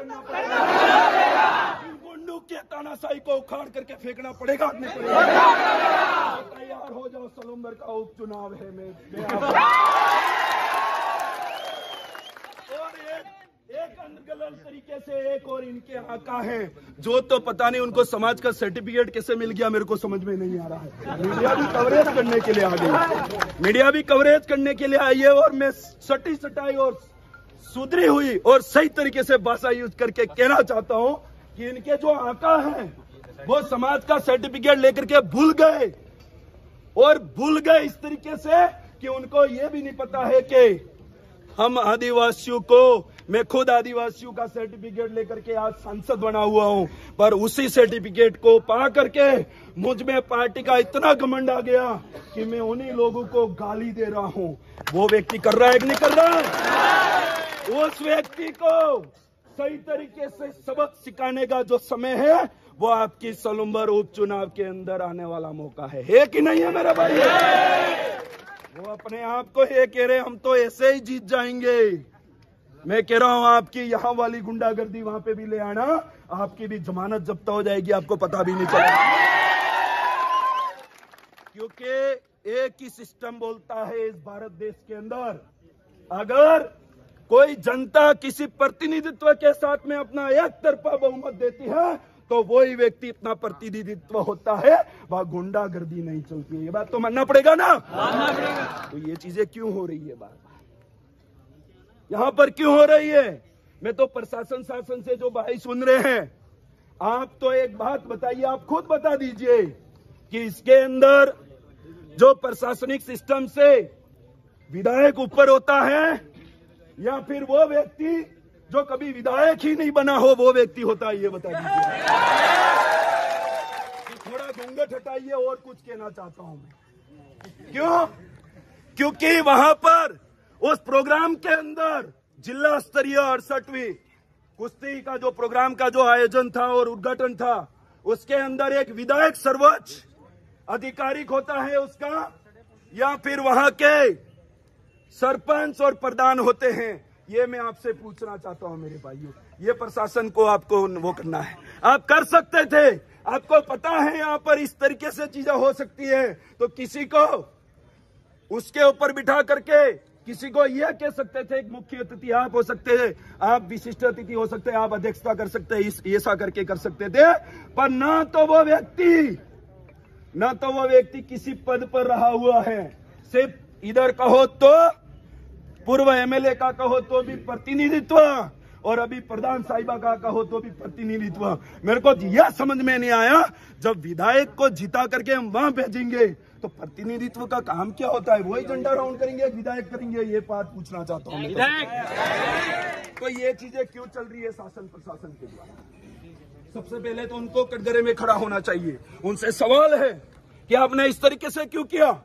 करना पड़ेगा। इन गुंडों के तानाशाही को उखाड़ करके फेंकना पड़ेगा। तैयार हो जाओ, सलूम्बर का उपचुनाव है। और एक अनगलत तरीके से एक और इनके आका हैं जो तो पता नहीं उनको समाज का सर्टिफिकेट कैसे मिल गया, मेरे को समझ में नहीं आ रहा है। मीडिया भी कवरेज करने के लिए आ गई, मीडिया भी कवरेज करने के लिए आई है। और मैं सटी सटाई और सुधरी हुई और सही तरीके से भाषा यूज करके कहना चाहता हूं कि इनके जो आका हैं वो समाज का सर्टिफिकेट लेकर के भूल गए, और भूल गए इस तरीके से कि उनको ये भी नहीं पता है कि हम आदिवासियों को, मैं खुद आदिवासियों का सर्टिफिकेट लेकर के आज सांसद बना हुआ हूं, पर उसी सर्टिफिकेट को पा करके मुझ में पार्टी का इतना घमंड आ गया कि मैं उन्हीं लोगों को गाली दे रहा हूं। वो व्यक्ति कर रहा है कि नहीं कर रहा है? उस व्यक्ति को सही तरीके से सबक सिखाने का जो समय है वो आपकी सलूम्बर उपचुनाव के अंदर आने वाला मौका है कि नहीं है मेरा भाई? वो अपने आप को ये कह रहे हम तो ऐसे ही जीत जाएंगे। मैं कह रहा हूं आपकी यहाँ वाली गुंडागर्दी वहां पे भी ले आना, आपकी भी जमानत जब्त हो जाएगी, आपको पता भी नहीं चलेगा। क्योंकि एक ही सिस्टम बोलता है इस भारत देश के अंदर, अगर कोई जनता किसी प्रतिनिधित्व के साथ में अपना एक तरफा बहुमत देती है तो वही व्यक्ति इतना प्रतिनिधित्व होता है, वह गुंडागर्दी नहीं चलती है। ये बात तो मानना पड़ेगा ना? मानना पड़ेगा। तो ये चीजें क्यों हो रही है, बात यहां पर क्यों हो रही है? मैं तो प्रशासन शासन से जो भाई सुन रहे हैं, आप तो एक बात बताइए, आप खुद बता दीजिए कि इसके अंदर जो प्रशासनिक सिस्टम से विधायक ऊपर होता है या फिर वो व्यक्ति जो कभी विधायक ही नहीं बना हो वो व्यक्ति होता है? ये बता दीजिए। थोड़ा घूंघट हटाइए, और कुछ कहना चाहता हूं मैं। क्यों? क्योंकि वहां पर उस प्रोग्राम के अंदर जिला स्तरीय 68वीं कुश्ती का जो प्रोग्राम का जो आयोजन था और उद्घाटन था, उसके अंदर एक विधायक सर्वोच्च अधिकारिक होता है उसका, या फिर वहां के सरपंच और प्रधान होते हैं? ये मैं आपसे पूछना चाहता हूं मेरे भाइयों। ये प्रशासन को आपको वो करना है, आप कर सकते थे। आपको पता है यहाँ पर इस तरीके से चीजें हो सकती है, तो किसी को उसके ऊपर बिठा करके किसी को यह कह सकते थे, एक मुख्य अतिथि आप हो सकते हैं, आप विशिष्ट अतिथि हो सकते हैं, आप अध्यक्षता कर सकते हैं, ऐसा करके कर सकते थे। पर ना तो वो व्यक्ति किसी पद पर रहा हुआ है। सिर्फ इधर कहो तो पूर्व एमएलए का कहो तो भी प्रतिनिधित्व, और अभी प्रधान साहिबा का कहो तो भी प्रतिनिधित्व। मेरे को यह समझ में नहीं आया, जब विधायक को जिता करके हम वहां भेजेंगे तो प्रतिनिधित्व का काम क्या होता है? वही झंडा राउंड करेंगे, विधायक करेंगे? ये बात पूछना चाहता हूँ। तो ये चीजें क्यों चल रही है शासन प्रशासन के द्वारा? सबसे पहले तो उनको कटघरे में खड़ा होना चाहिए। उनसे सवाल है कि आपने इस तरीके से क्यों किया,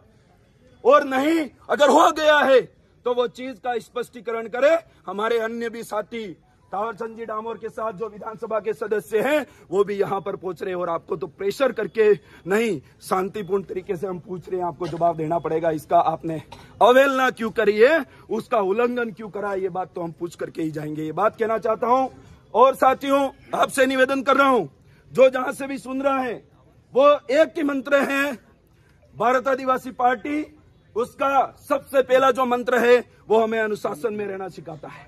और नहीं अगर हो गया है तो वो चीज का स्पष्टीकरण करे। हमारे अन्य भी साथी तावरचंद जी डामोर के साथ जो विधानसभा के सदस्य हैं वो भी यहाँ पर पहुंच रहे हैं, और आपको तो प्रेशर करके नहीं, शांतिपूर्ण तरीके से हम पूछ रहे हैं, आपको जवाब देना पड़ेगा। इसका आपने अवहेलना क्यों करी है, उसका उल्लंघन क्यों करा, ये बात तो हम पूछ करके ही जाएंगे। ये बात कहना चाहता हूं। और साथियों, आपसे निवेदन कर रहा हूं, जो जहां से भी सुन रहा है, वो एक ही मंत्र है, भारत आदिवासी पार्टी, उसका सबसे पहला जो मंत्र है वो हमें अनुशासन में रहना सिखाता है।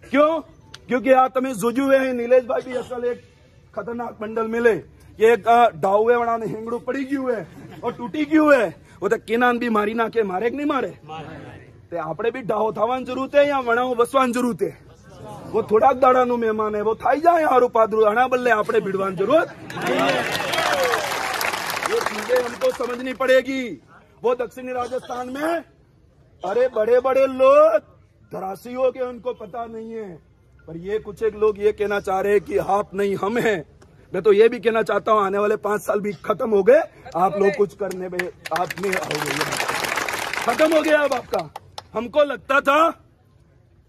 क्यों? क्योंकि आज તમે જોજુ है नीलेश भाई भी असल एक खतरनाक मंडल मिले, ये एक डाउवे वाला ने हेंगड़ू पड़ी गયું है और टूटी गયું है, वो तो किनान भी मारी नाखे, मारे कि नहीं मारे? ते આપણે भी डाहो થવાની જરૂર છે या વણાઓ બસવાની જરૂર છે? वो થોડાક દાડાનું મહેમાન है, वो થઈ જાય હારું પાદરું, આના બદલે આપણે ભીડવાની જરૂર नहीं है। ये चीजें हमको समझनी पड़ेगी। वो दक्षिणी राजस्थान में अरे बड़े बड़े लोग धराशी हो गए, उनको पता नहीं है, पर ये कुछ एक लोग ये कहना चाह रहे हैं कि आप नहीं हम हैं। मैं तो ये भी कहना चाहता हूं, आने वाले 5 साल भी खत्म हो गए, आप लोग कुछ करने में आप नहीं आओगे, खत्म हो गया अब आपका। हमको लगता था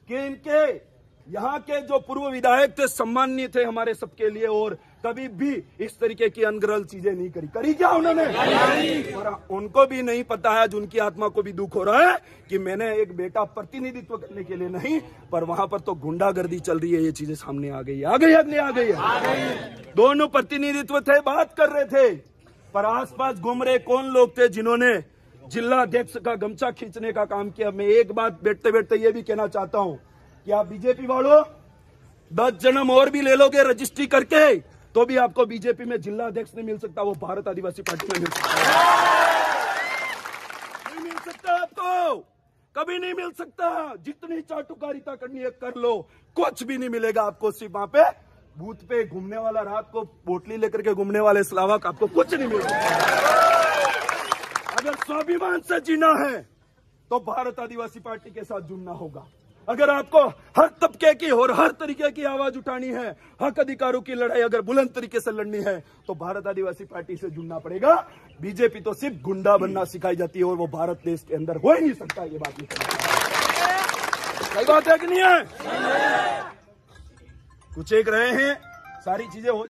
कि इनके यहाँ के जो पूर्व विधायक थे सम्माननीय थे हमारे सबके लिए, और कभी भी इस तरीके की अनगरल चीजें नहीं करी। करी क्या उन्होंने? और उनको भी नहीं पता है, आज उनकी आत्मा को भी दुख हो रहा है कि मैंने एक बेटा प्रतिनिधित्व करने के लिए नहीं, पर वहां पर तो गुंडागर्दी चल रही है। ये चीजें सामने आ गई है। दोनों प्रतिनिधित्व थे, बात कर रहे थे, पर आसपास घूम रहे कौन लोग थे जिन्होंने जिला अध्यक्ष का गमछा खींचने का काम किया। मैं एक बात बैठते बैठते ये भी कहना चाहता हूं कि आप बीजेपी वालों 10 जन्म और भी ले लोगे रजिस्ट्री करके, तो भी आपको बीजेपी में जिला अध्यक्ष नहीं मिल सकता, वो भारत आदिवासी पार्टी में मिल सकता नहीं मिल सकता, आपको कभी नहीं मिल सकता। जितनी चाटुकारिता करनी है कर लो, कुछ भी नहीं मिलेगा आपको। सिर्फ वहां पे बूथ पे घूमने वाला, रात को बोतली लेकर के घूमने वाले स्लावक, आपको कुछ नहीं मिल सकता। अगर स्वाभिमान से जीना है तो भारत आदिवासी पार्टी के साथ जुड़ना होगा। अगर आपको हर तबके की और हर तरीके की आवाज उठानी है, हक अधिकारों की लड़ाई अगर बुलंद तरीके से लड़नी है, तो भारत आदिवासी पार्टी से जुड़ना पड़ेगा। बीजेपी तो सिर्फ गुंडा बनना सिखाई जाती है और वो भारत देश के अंदर हो ही नहीं सकता। ये बात सही बात है कि नहीं है? कुछ एक रहे हैं, सारी चीजें हो